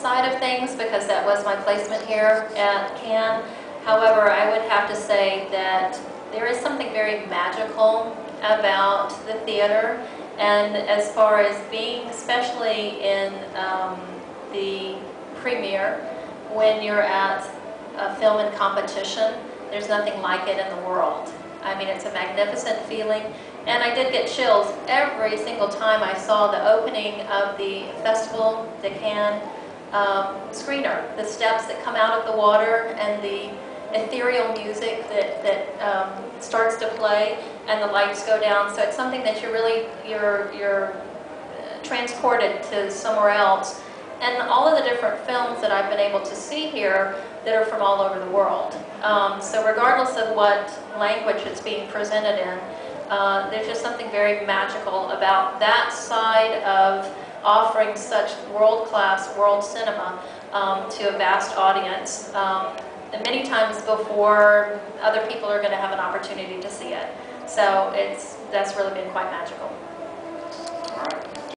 side of things because that was my placement here at Cannes. However, I would have to say that there is something very magical about the theater, and as far as being, especially in the premiere, when you're at a film in competition, there's nothing like it in the world. I mean, it's a magnificent feeling, and I did get chills every single time I saw the opening of the Festival de Cannes screener. The steps that come out of the water and the ethereal music that starts to play, and the lights go down. So it's something that you're transported to somewhere else. And all of the different films that I've been able to see here that are from all over the world. So regardless of what language it's being presented in, there's just something very magical about that side of offering such world-class world cinema to a vast audience, and many times before other people are going to have an opportunity to see it. So that's really been quite magical.